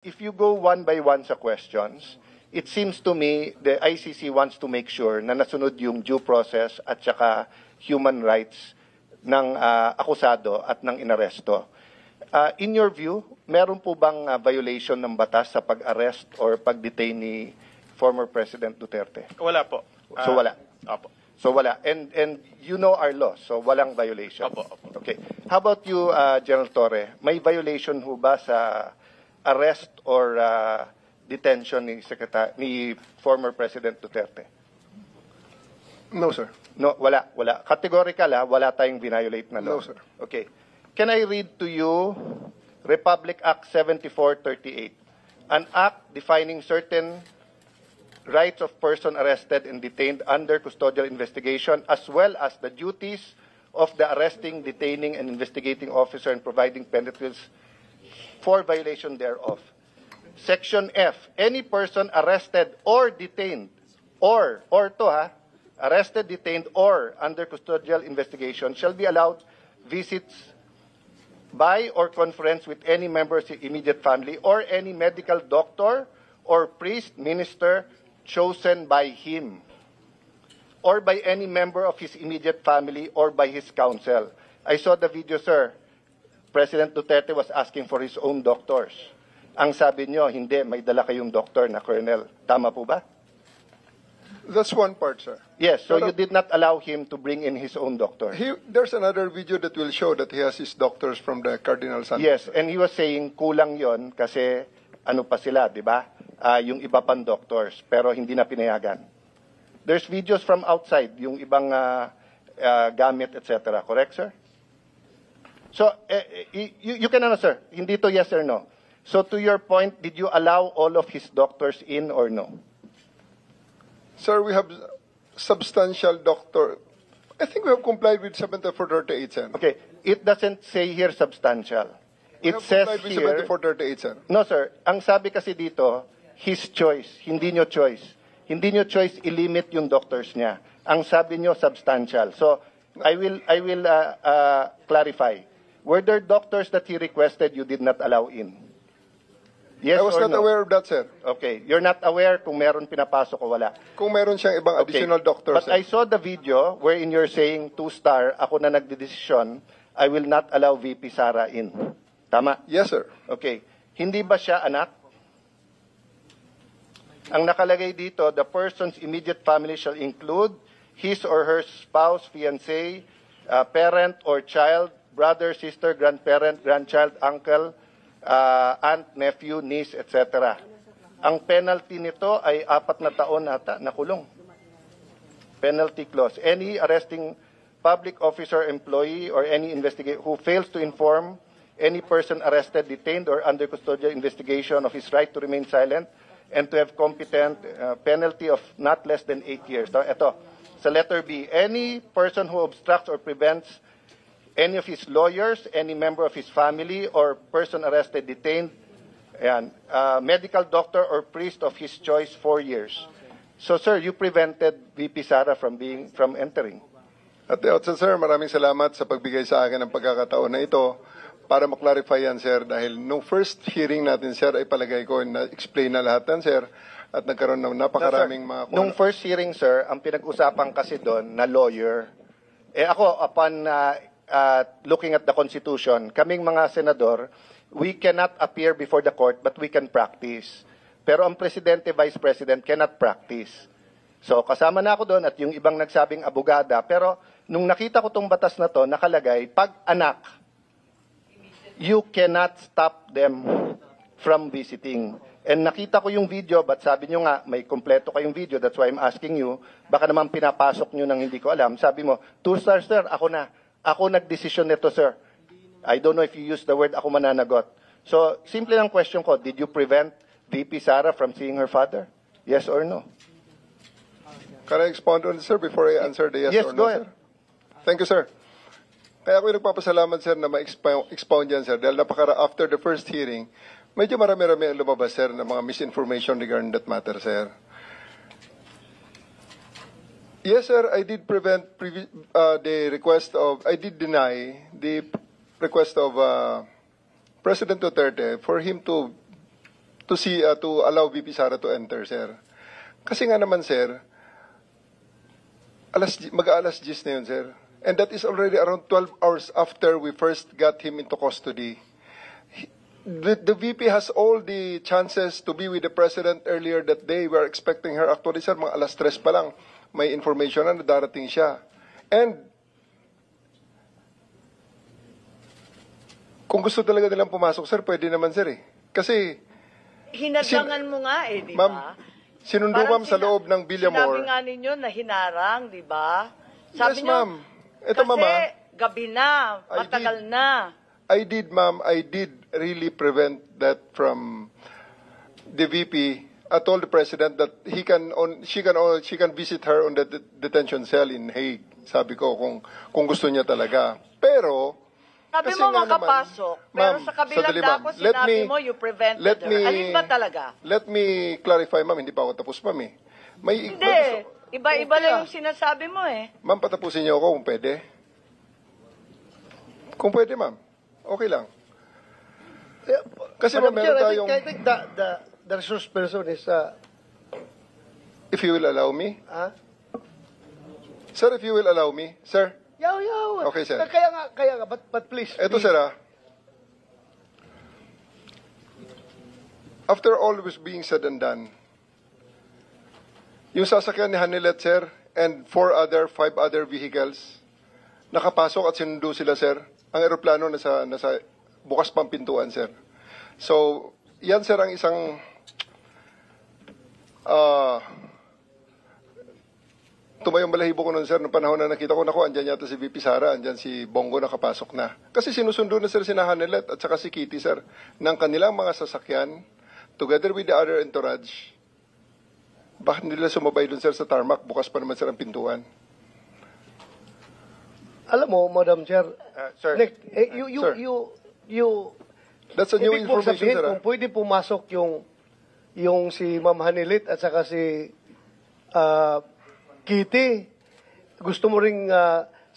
If you go one by one sa questions, it seems to me the ICC wants to make sure na nasunod yung due process at saka human rights ng akusado at ng inaresto. In your view, meron po bang violation ng batas sa pag-arrest or pag-detain ni former President Duterte? Wala po. So wala? Opo. So wala. And you know our law, so walang violation. Opo, opo. Okay. How about you, General Torre? May violation ho ba sa arrest or detention ni former President Duterte? No, sir. No, wala. Categorical, wala tayong violate na law. No, sir. Okay. Can I read to you Republic Act 7438, an act defining certain rights of person arrested and detained under custodial investigation, as well as the duties of the arresting, detaining, and investigating officer and providing penalties for violation thereof. Section F, any person arrested or detained, arrested, detained, or under custodial investigation shall be allowed visits by or conference with any member of his immediate family or any medical doctor or priest, minister chosen by him or by any member of his immediate family or by his counsel. I saw the video, sir. President Duterte was asking for his own doctors. Ang sabi nyo, hindi, may dala kayong doctor na colonel. Tama po ba? That's one part, sir. Yes, so you did not allow him to bring in his own doctor. There's another video that will show that he has his doctors from the Cardinal Santos. Yes, and he was saying kulang yon kasi ano pa sila, di ba? Yung iba pang doctors, pero hindi na pinayagan. There's videos from outside, yung ibang gamit, etc. Correct, sir? So, you can answer. Hindi to yes or no. So, to your point, did you allow all of his doctors in or no? Sir, we have substantial doctor. I think we have complied with 7438, sir. Okay, it doesn't say here substantial. We It have says complied with here... 7438, sir. No, sir. Ang sabi kasi dito, his choice. Hindi nyo choice. Hindi nyo choice ilimit yung doctors niya. Ang sabi nyo, substantial. So, I will clarify. Were there doctors that he requested you did not allow in? Yes I was or not no? aware of that, sir. Okay. You're not aware kung meron pinapasok o wala. Kung meron siyang ibang additional doctors, But sir. I saw the video wherein you're saying 2-star, ako na nagdedesisyon, I will not allow VP Sara in. Tama? Yes, sir. Okay. Hindi ba siya anak? Ang nakalagay dito, the person's immediate family shall include his or her spouse, fiancé, parent or child, brother, sister, grandparent, grandchild, uncle, aunt, nephew, niece, etc. Ang penalty nito ay 4 na taon ata na kulong. Penalty clause. Any arresting public officer, employee, or any investigator who fails to inform any person arrested, detained, or under custodial investigation of his right to remain silent and to have competent penalty of not less than 8 years. Ito, sa letter B, any person who obstructs or prevents any of his lawyers, any member of his family, or person arrested, detained, medical doctor or priest of his choice 4 years. So, sir, you prevented VP Sara from entering. At the outset, sir, maraming salamat sa pagbigay sa akin ng pagkakataon na ito para maklarify yan, sir, dahil nung first hearing natin, sir, ay palagay ko na-explain na lahat yan, sir, at nagkaroon ng napakaraming mga... Nung first hearing, sir, ang pinag-usapan kasi doon na lawyer, ako, upon looking at the Constitution, kaming mga senador, we cannot appear before the court, but we can practice. Pero ang presidente, vice president cannot practice. So, kasama na ako doon at yung ibang nagsabing abogada, pero nung nakita ko tong batas na to, nakalagay, pag anak, you cannot stop them from visiting. And nakita ko yung video, but sabi nyo nga, may kompleto kayong video, that's why I'm asking you, baka naman pinapasok nyo nang hindi ko alam. Sabi mo, 2-star, sir, ako na. Ako nagdesisyon nito, sir. I don't know if you use the word ako mananagot. So, simple lang question ko, did you prevent VP Sara from seeing her father? Yes or no? Can I expound on this, sir, before I answer the yes or no, go ahead. sir? Thank you, sir. Kaya ako nagpapasalamat, sir, na ma-expound yan, sir, dahil after the first hearing, medyo marami-rami ang lumabas, sir, ng mga misinformation regarding that matter, sir. Yes, sir, I did I did deny the request of President Duterte for him to to allow VP Sara to enter, sir. Kasi nga naman, sir, mag-aalas 10 na yun, sir. And that is already around 12 hours after we first got him into custody. The VP has all the chances to be with the President earlier that day. We are expecting her. Actually, sir, mga alas 3 pa lang, may information na darating siya. And kung gusto talaga nilang pumasok, sir, pwede naman, sir, eh. Kasi Hinadlangan mo nga eh, di Ma'am, ba? sinundo, Parang ma'am, sa loob ng Sinabi Villamor. nga ninyo na hinarang, di ba? Yes, ma'am. Ito, kasi mama, gabi na, I matagal did. na. I did, ma'am, I did really prevent that from the VP. I told the President that she can visit her on the detention cell in Hague. Sabi ko kung gusto niya talaga. Pero Sabi kasi mo nga naman, makapasok, pero ma'am, sa kabilang sandali, ma'am. dako sinabi mo you prevented let her. me- Alin ba talaga? Let me clarify, ma'am, hindi pa ako tapos, ma'am, eh. Hindi, iba-iba Okay, lang yung sinasabi mo eh. Ma'am, patapusin niyo ako kung pwede. Kung pwede, ma'am. Okay lang. Kasi ma'am, Madam meron Chair, tayong... I think the resource person is, If you will allow me. ah? Sir, if you will allow me. Sir, Yaw. Okay, sir. Kaya nga, but please. eto sir, after all was being said and done, yung sasakyan ni Hanilet, sir, and 5 other vehicles, nakapasok at sinundo sila, sir. Ang eroplano nasa bukas pang pintuan, sir. So, yan, sir, ang isang tumayong balahibo ko nun, sir, noong panahon na nakita ko, naku, andyan yata si VP Sara, andyan si Bongo nakapasok na. Kasi sinusundo na, sir, si Hanilet at saka si Kitty, sir, ng kanilang mga sasakyan, together with the other entourage. Bakit nila sumabay dun, sir, sa tarmac? Bukas pa naman, sir, ang pintuan. Alam mo, Madam Chair, Sir, Nick, Sir. That's a new ibig mong information, sabihin sir. kung pwede pumasok yung si Ma'am Hanilit at saka si Kitty, gusto mo ring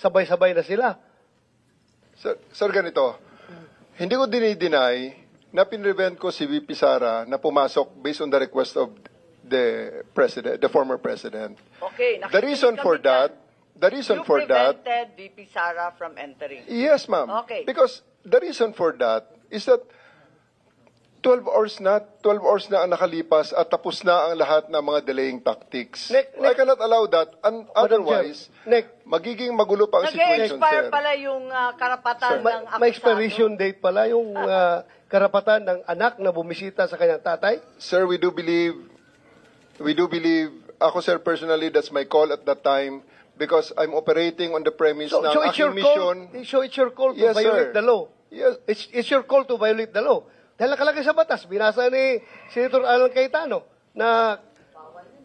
sabay-sabay na sila. Sir, ganito. Hindi ko dinideny na pinrevent ko si VP Sara na pumasok based on the request of the president, the former president. Okay, The reason for that, you prevented VP Sara from entering. yes, ma'am. Okay. Because the reason for that is that 12 hours na ang nakalipas at tapos na ang lahat ng mga delaying tactics. Nick, I cannot allow that. Otherwise, Nick, magiging magulo pa ang situation, Nag-expire sir. pala yung karapatan ng akusado. may expiration date pala yung karapatan ng anak na bumisita sa kanyang tatay. Sir, we do believe, ako, sir, personally, that's my call at that time because I'm operating on the premise So na ang it's your aking call. mission. So it's your call to Yes, violate sir. the law. Yes, It's your call to violate the law. Dahil nakalagay sa batas, binasa ni Senator Alan Cayetano na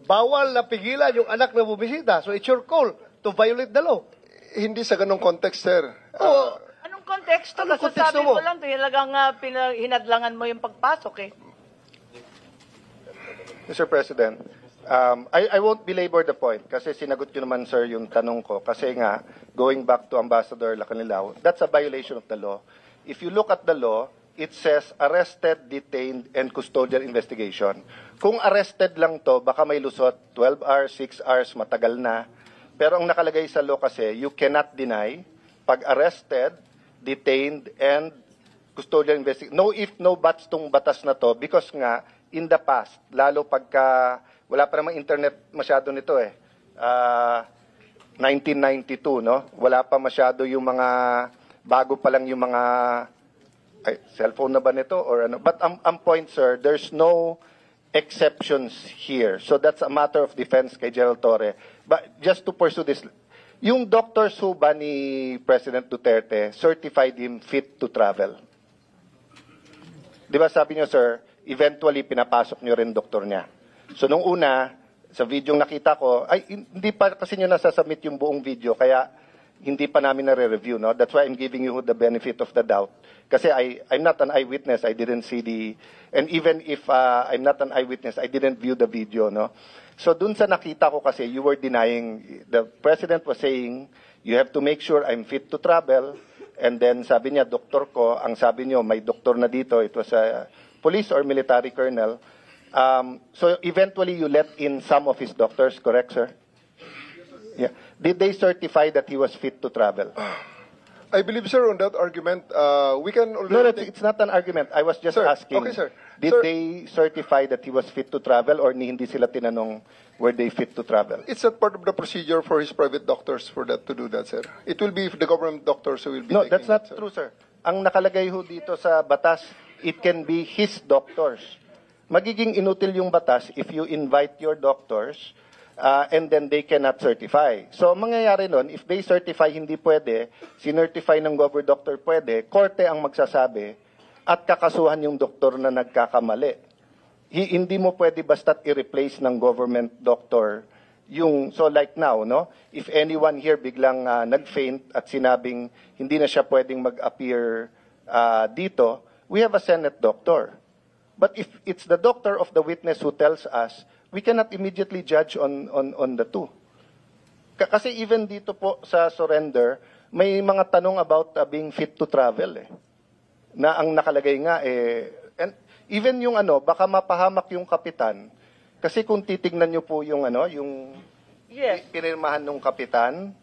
bawal na pigilan yung anak na bumisita. So it's your call to violate the law. hindi sa ganong context, sir. Oo. Anong konteksto? Anong Kasasabi konteksto mo? ko lang, talagang hinadlangan mo yung pagpasok eh. Mr. President, I won't belabor the point kasi sinagot nyo naman, sir, yung tanong ko. Kasi nga, going back to Ambassador Lacanilao, that's a violation of the law. If you look at the law, it says arrested, detained, and custodial investigation. Kung arrested lang to, baka may lusot, 12 hours, 6 hours, matagal na. Pero ang nakalagay sa law kasi, you cannot deny, pag arrested, detained, and custodial investigation. No if, no buts tong batas na to because nga, in the past, lalo pagka, wala pa namang internet masyado nito eh. 1992, no? Wala pa masyado yung mga, bago pa lang yung mga, cellphone na ba nito or ano? But ang point, sir, there's no exceptions here. So that's a matter of defense kay Gerald Torre. But just to pursue this, yung doctors ho ba ni President Duterte certified him fit to travel? Di ba sabi niyo, sir, eventually pinapasok niyo rin doktor niya. So nung una, sa video nakita ko, ay hindi pa kasi niyo nasasubmit yung buong video, kaya hindi pa namin nare-review, no? That's why I'm giving you the benefit of the doubt. Kasi I'm not an eyewitness, I didn't see and even if I'm not an eyewitness, I didn't view the video, no? So dun sa nakita ko kasi, you were denying, the President was saying, you have to make sure I'm fit to travel, and then sabi niya, doktor ko, ang sabi niyo, may doktor na dito, it was police or military colonel. So eventually you let in some of his doctors, correct, sir? Yeah. Did they certify that he was fit to travel? I believe, sir, on that argument, we can already... No, it's not an argument. I was just Sir, asking. okay, sir. Did Sir- they certify that he was fit to travel or hindi sila tinanong were they fit to travel? It's not part of the procedure for his private doctors for that to do that, sir. It will be the government doctors who will be No, taking that's not that, sir. true, sir. Ang nakalagay ho dito sa batas, it can be his doctors. Magiging inutil yung batas if you invite your doctors and then they cannot certify. So, ang mangyayari nun, if they certify hindi pwede, sinertify ng government doctor pwede, korte ang magsasabi at kakasuhan yung doktor na nagkakamali. Hindi mo pwede basta't i-replace ng government doctor yung, so like now, no? If anyone here biglang nag-faint at sinabing hindi na siya pwedeng mag-appear dito, we have a Senate doctor. But if it's the doctor of the witness who tells us, we cannot immediately judge on the two. Kasi even dito po sa surrender, may mga tanong about being fit to travel eh. Na ang nakalagay nga and even yung baka mapahamak yung kapitan. Kasi kung titignan niyo po yung yung Yes. pinirmahan ng kapitan,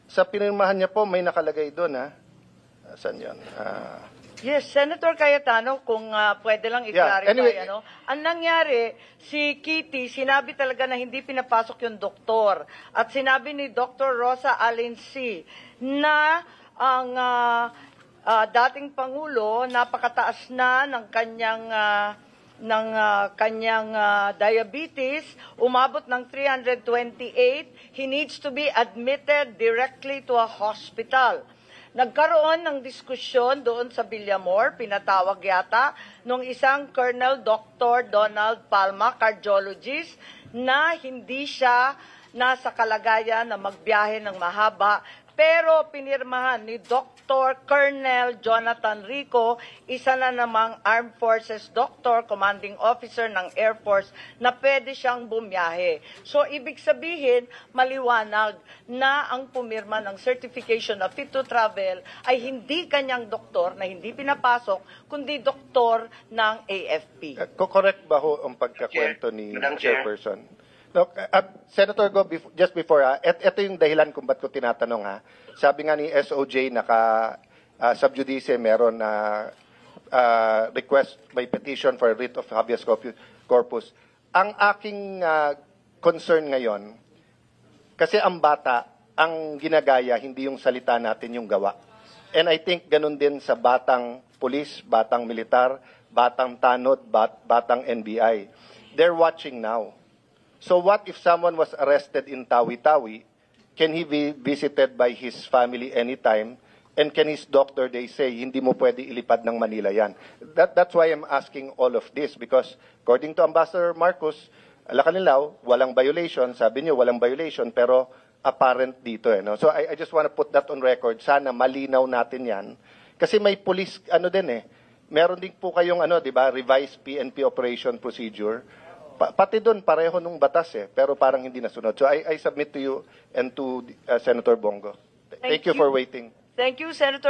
sa pinirmahan niya po may nakalagay doon Saan yun? Yes, Senator Cayetano, kung pwede lang Yeah, i-clarify, anyway, ang nangyari, si Kitty, sinabi talaga na hindi pinapasok yung doktor. At sinabi ni Dr. Rosa Alensi na ang dating Pangulo, napakataas na ng kanyang diabetes, umabot ng 328, he needs to be admitted directly to a hospital. Nagkaroon ng diskusyon doon sa Villamor, pinatawag yata, nung isang Colonel Dr. Donald Palma, cardiologist, na hindi siya nasa kalagayan na magbiyahe ng mahaba, pero pinirmahan ni Dr. Colonel Jonathan Rico, isa na namang Armed Forces Doctor, Commanding Officer ng Air Force, na pwede siyang bumiyahe. So, ibig sabihin, maliwanag na ang pumirma ng certification na fit to travel ay hindi kanyang doktor na hindi pinapasok, kundi doktor ng AFP. Correct ba ho ang pagkakwento ni Chairperson? Look, Senator Go, just before, ito yung dahilan kung ba't ko tinatanong Sabi nga ni SOJ, sub judice, meron na request by petition for writ of habeas corpus. Ang aking concern ngayon, kasi ang bata, ang ginagaya, hindi yung salita natin, yung gawa. And I think ganun din sa batang pulis, batang militar, batang tanod, batang NBI. They're watching now. So what if someone was arrested in Tawi-Tawi? Can he be visited by his family anytime? And can his doctor, they say, hindi mo pwede ilipad ng Manila yan? That's why I'm asking all of this because according to Ambassador Marcos, Alacanilaw, walang violation. Sabi niyo, walang violation, pero apparent dito. No? So I just want to put that on record. Sana malinaw natin yan. Kasi may police, meron din po kayong, di ba, revised PNP operation procedure. Pati doon, pareho nung batas pero parang hindi nasunod. So I submit to you and to Senator Bongo. Thank you for waiting. Thank you, Senator.